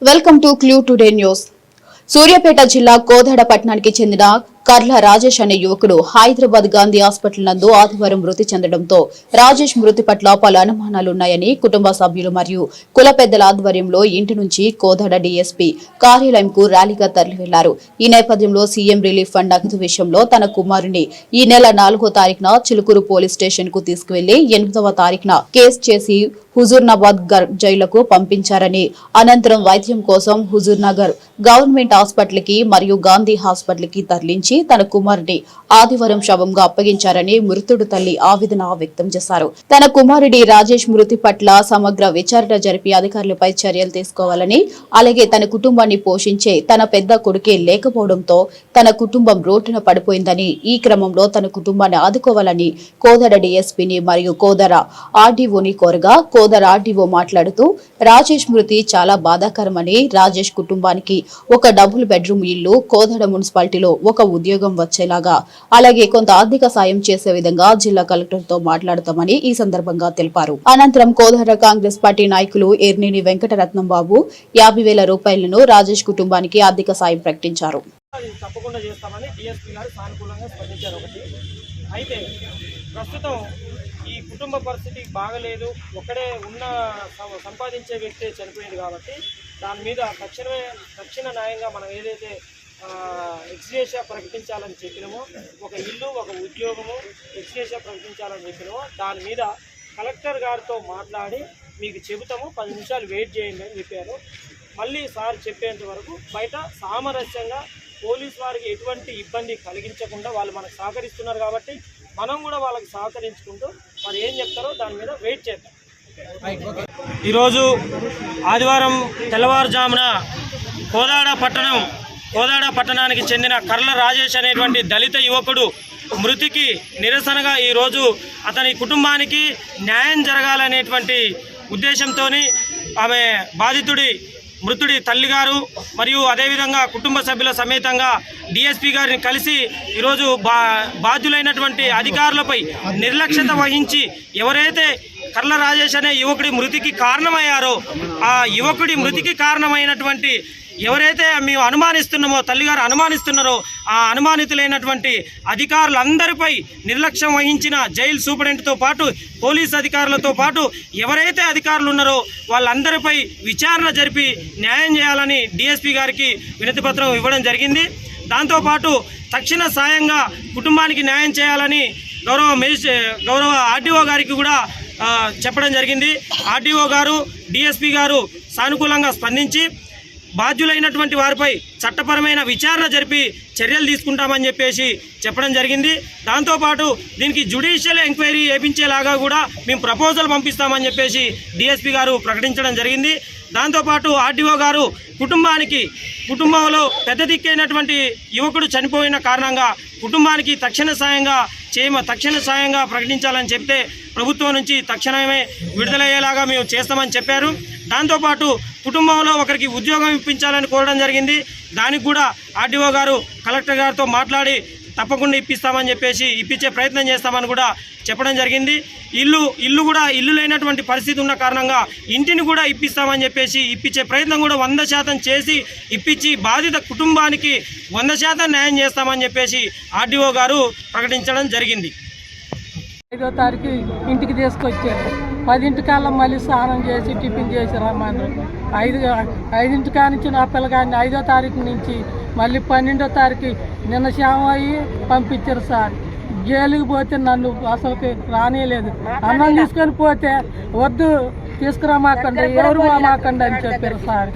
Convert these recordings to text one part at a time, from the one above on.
Welcome to clue today news. Suryapet జిల్లా కోదాడ పట్టణానికి చెందిన కర్ల రాజేష్ అనే యువకుడు హైదరాబాద్ గాంధీ హాస్పిటల్ నందు ఆదివారం మృతి చెందడంతో రాజేష్ మృతి పట్ల పలు అనుమానాలున్నాయని కుటుంబ సభ్యులు మరియు కుల పెద్దల ఆధ్వర్యంలో ఇంటి నుంచి కోదాడ డీఎస్పీ కార్యాలయంకు ర్యాలీగా తరలి వెళ్లారు. ఈ నేపథ్యంలో సీఎం రిలీఫ్ ఫండ్ నగదు విషయంలో తన కుమారుని ఈ నెల 4వ తారీఖున చిలుకూరు పోలీస్ స్టేషన్ కు తీసుకువెళ్లి 8వ తారీఖున కేసు చేసి హుజూర్నాబాద్ జైలుకు పంపించారని, అనంతరం వైద్యం కోసం హుజూర్నగర్ గవర్నమెంట్ హాస్పిటల్ కి మరియు గాంధీ హాస్పిటల్ కి తరలించి తన కుమారుడి ఆదివారం శవంగా అప్పగించారని మృతుడు తల్లి ఆవేదన వ్యక్తం చేశారు. తన కుమారుడి రాజేష్ మృతి పట్ల సమగ్ర విచారణ జరిపి అధికారులపై చర్యలు తీసుకోవాలని, అలాగే తన కుటుంబాన్ని పోషించే తన పెద్ద కొడుకే లేకపోవడంతో తన కుటుంబం రోడ్డున పడిపోయిందని, ఈ క్రమంలో తన కుటుంబాన్ని ఆదుకోవాలని కోదాడ డీఎస్పీని మరియు కోదాడ ఆర్డీఓని కోరగా కోదాడ ఆర్డీఓ మాట్లాడుతూ రాజేష్ మృతి చాలా బాధాకరమని, రాజేష్ కుటుంబానికి ఒక డబుల్ బెడ్రూమ్ ఇల్లు, కోదాడ మున్సిపాలిటీలో ఒక ఉద్యోగం వచ్చేలాగా, అలాగే కొంత ఆర్థిక సాయం చేసే విధంగా జిల్లా కలెక్టర్ తో మాట్లాడతామని ఈ సందర్భంగా తెలిపారు. అనంతరం కోదాడ కాంగ్రెస్ పార్టీ నాయకులు ఎర్నేని వెంకటరత్నం బాబు 50,000 రూపాయలను రాజేష్ కుటుంబానికి ఆర్థిక సాయం ప్రకటించారు. తప్పకుండా చేస్తామని డిఎస్పీ గారు సానుకూలంగా స్పందించారు. అయితే ప్రస్తుతం ఈ కుటుంబ పరిస్థితి బాగలేదు, ఒకడే సంపాదించే వ్యక్తి చనిపోయింది కాబట్టి దాని మీద తక్షణ న్యాయంగా మనం ఏదైతే ఎక్స్గ్రేషియా ప్రకటించాలని చెప్పినామో, ఒక ఇల్లు ఒక ఉద్యోగము ఎక్స్గ్రేషియా ప్రకటించాలని చెప్పినామో దాని మీద కలెక్టర్ గారితో మాట్లాడి మీకు చెబుతాము, 10 నిమిషాలు వెయిట్ చేయండి అని చెప్పారు. మళ్ళీ సార్ చెప్పేంత వరకు బయట సామరస్యంగా పోలీసు వారికి ఎటువంటి ఇబ్బంది కలిగించకుండా వాళ్ళు మనకు సహకరిస్తున్నారు కాబట్టి మనం కూడా వాళ్ళకి సహకరించుకుంటూ వారు ఏం చెప్తారో దాని మీద వెయిట్ చేద్దాం. ఈరోజు ఆదివారం తెల్లవారుజామున కోదాడ పట్టణానికి చెందిన కర్ల రాజేష్ అనేటువంటి దళిత యువకుడు మృతికి నిరసనగా ఈరోజు అతని కుటుంబానికి న్యాయం జరగాలనేటువంటి ఉద్దేశంతో ఆమె మృతుడి తల్లిగారు మరియు అదేవిధంగా కుటుంబ సభ్యుల సమేతంగా డిఎస్పీ గారిని కలిసి ఈరోజు బాధ్యులైనటువంటి అధికారులపై నిర్లక్ష్యత వహించి ఎవరైతే కర్ల రాజేష్ అనే యువకుడి మృతికి కారణమయ్యారో ఆ యువకుడి మృతికి కారణమైనటువంటి ఎవరైతే మేము అనుమానిస్తున్నామో, తల్లిగారు అనుమానిస్తున్నారో ఆ అనుమానితులైనటువంటి అధికారులందరిపై నిర్లక్ష్యం వహించిన జైలు సూపరింటెండెంట్తో పాటు పోలీస్ అధికారులతో పాటు ఎవరైతే అధికారులు ఉన్నారో వాళ్ళందరిపై విచారణ జరిపి న్యాయం చేయాలని డిఎస్పీ గారికి వినతిపత్రం ఇవ్వడం జరిగింది. దాంతోపాటు తక్షణ సాయంగా కుటుంబానికి న్యాయం చేయాలని గౌరవ ఆర్డీఓ గారికి కూడా చెప్పడం జరిగింది. ఆర్డీఓ గారు డిఎస్పీ గారు సానుకూలంగా స్పందించి బాధ్యులైనటువంటి వారిపై చట్టపరమైన విచారణ జరిపి చర్యలు తీసుకుంటామని చెప్పేసి చెప్పడం జరిగింది. దాంతోపాటు దీనికి జ్యుడిషియల్ ఎంక్వైరీ చేయించేలాగా కూడా మేము ప్రపోజల్ పంపిస్తామని చెప్పేసి డిఎస్పీ గారు ప్రకటించడం జరిగింది. దాంతోపాటు ఆర్డీఓ గారు కుటుంబంలో పెద్ద దిక్కైనటువంటి యువకుడు చనిపోయిన కారణంగా కుటుంబానికి తక్షణ సాయంగా ప్రకటించాలని చెప్తే ప్రభుత్వం నుంచి తక్షణమే విడుదలయ్యేలాగా మేము చేస్తామని చెప్పారు. దాంతోపాటు కుటుంబంలో ఒకరికి ఉద్యోగం ఇప్పించాలని కోరడం జరిగింది. దానికి కూడా ఆర్డీఓ గారు కలెక్టర్ గారితో మాట్లాడి తప్పకుండా ఇప్పిస్తామని చెప్పేసి ఇప్పించే ప్రయత్నం చేస్తామని కూడా చెప్పడం జరిగింది. ఇల్లు లేనటువంటి పరిస్థితి ఉన్న కారణంగా ఇంటిని కూడా ఇప్పిస్తామని చెప్పేసి ఇప్పించే ప్రయత్నం కూడా 100% చేసి ఇప్పించి బాధిత కుటుంబానికి 100% న్యాయం చేస్తామని చెప్పేసి ఆర్డీఓ గారు ప్రకటించడం జరిగింది. 5వ తారీఖు ఇంటికి తీసుకొచ్చారు. 10 మళ్ళీ స్నానం చేసి టిఫిన్ చేసి రమ్మన్నారు. 5 నుంచి నా పిల్లగాడిని 5వ తారీఖు నుంచి మళ్ళీ 12వ తారీఖు నిన్న శ్యామ అయ్యి పంపించారు సార్. జైలుకి పోతే నన్ను అసలుకి రానియలేదు. అన్నం తీసుకొని పోతే వద్దు తీసుకురామాకండి, ఎవరు మాకండి అని చెప్పారు సార్.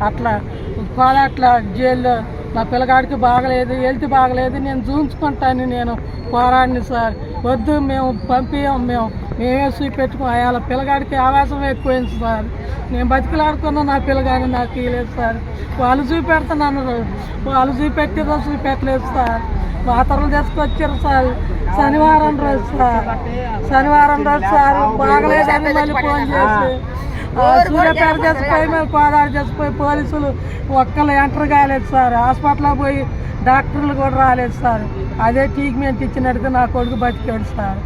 అట్లా జైల్లో నా పిల్లగాడికి బాగలేదు, హెల్త్ బాగలేదు, నేను చూపించుకుంటాను, నేను పోరాడిని సార్. వద్దు మేము మేమే చూపెట్టుకుని అయాల పిల్లగాడికి ఆవేశం ఎక్కువైంది సార్. నేను బతికిలాడుకున్నా నా పిల్లగాడిని నాకు ఇవ్వలేదు సార్. వాళ్ళు చూపెడుతున్నాను, వాళ్ళు చూపెట్టలేదు సార్. మాతరలు తీసుకొచ్చారు సార్. శనివారం రోజు సార్ బాగలేదని మళ్ళీ ఫోన్ చేసి సూర్యాపేట చేసిపోయి మేము కోదాడ చేసిపోయి పోలీసులు ఒక్కళ్ళు ఎంటర్ కాలేదు సార్. హాస్పిటల్లో పోయి డాక్టర్లు కూడా రాలేదు సార్. అదే ట్రీట్మెంట్ ఇచ్చినట్టుగా నా కొడుకు బతికాడు సార్.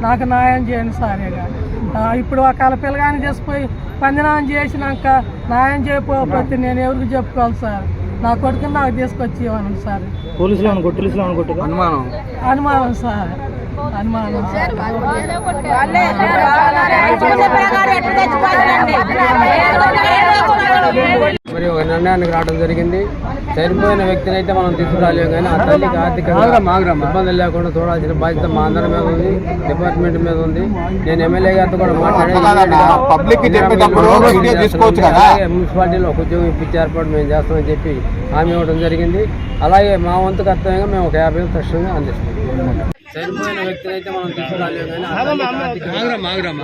నాకు న్యాయం చేయండి సార్. ఇప్పుడు ఒకవేళ పిల్లగాని తీసుకుపోయి పందినామం చేసినాక న్యాయం చేయకపోతే నేను ఎవరికి చెప్పుకోవాలి సార్? నా కొడుకుని నాకు తీసుకొచ్చి ఇవ్వను సార్. అనుమానం సార్, అనుమానం సార్. మరి ఒక నిర్ణయానికి రావడం జరిగింది. చనిపోయిన వ్యక్తిని అయితే మనం తీసుకురాలేము, కానీ ఆ తల్లికి ఆర్థికంగా ఇబ్బందులు లేకుండా చూడాల్సిన బాధ్యత మా అందరి మీద ఉంది, డిపార్ట్మెంట్ మీద ఉంది. నేను ఎమ్మెల్యే గారితో కూడా మున్సిపాలిటీలో ఒక ఉద్యోగం ఇప్పించే ఏర్పాటు మేము చేస్తామని చెప్పి హామీ ఇవ్వడం జరిగింది. అలాగే మా వంతు కర్తవ్యంగా మేము ఒక 50 తక్షణంగా అందిస్తాం. చనిపోయిన వ్యక్తిని అయితే మనం తీసుకురాలేము, కానీ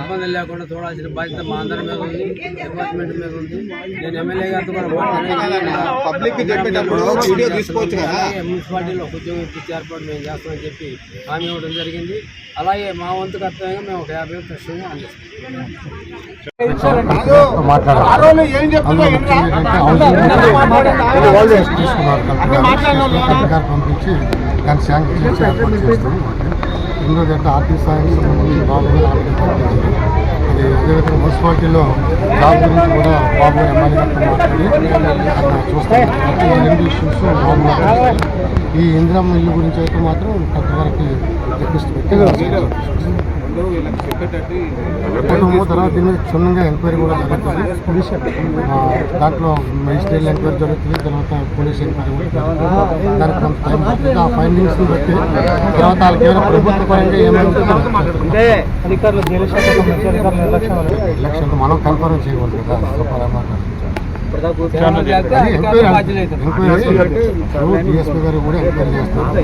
ఇబ్బందులు లేకుండా చూడాల్సిన బాధ్యత మా అందరి మీద ఉంది, డిపార్ట్మెంట్ మీద ఉంది. నేను ఎమ్మెల్యే గారితో కూడా మున్సిపాలిటీలో ఒక ఉద్యోగం ఇప్పించే ఏర్పాటు మేము చేస్తామని చెప్పి హామీ ఇవ్వడం జరిగింది. అలాగే మా వంతు కర్తవ్యంగా మేము ఒక 50 తక్షణంగా అందిస్తాం. పంపించి దాన్ని శాంక్షన్ చేసి ఏర్పాటు చేస్తాము. రెండోది అంటే ఆర్థిక సాయం సంబంధించి బాబు గారు పంపించారు. అది అదేవిధంగా మున్సిపాలిటీలో జాబ్ గురించి కూడా బాబు గారు ఎమ్మెల్యే గారితో మాట్లాడి అక్కడ చూస్తాం. ఈ 2 ఇష్యూస్ బాబు గారు. ఈ ఇందిరమ్మ ఇల్లు గురించి అయితే మాత్రం కొత్త వరకు రిక్వెస్ట్ పెట్టి తర్వాత దీని మీద క్షుణ్ణంగా ఎంక్వైరీ కూడా జరుగుతుంది. దాంట్లో మెజిస్ట్రేట్ ఎంక్వైరీ జరుగుతుంది, తర్వాత పోలీస్ ఎంక్వైరీ కూడా జరుగుతుంది. దానికి కొంత టైం పడుతుంది. ఆ ఫైండింగ్స్ని బట్టి తర్వాత వాళ్ళకి ఏమైనా ప్రభుత్వ పరంగా ఏమైనా ఎలక్షన్ మనం కన్ఫర్మ్ చేయకూడదు కదా. ఎంక్వైరీ డిఎస్పీ గారు కూడా ఎంక్వైరీ చేస్తారు.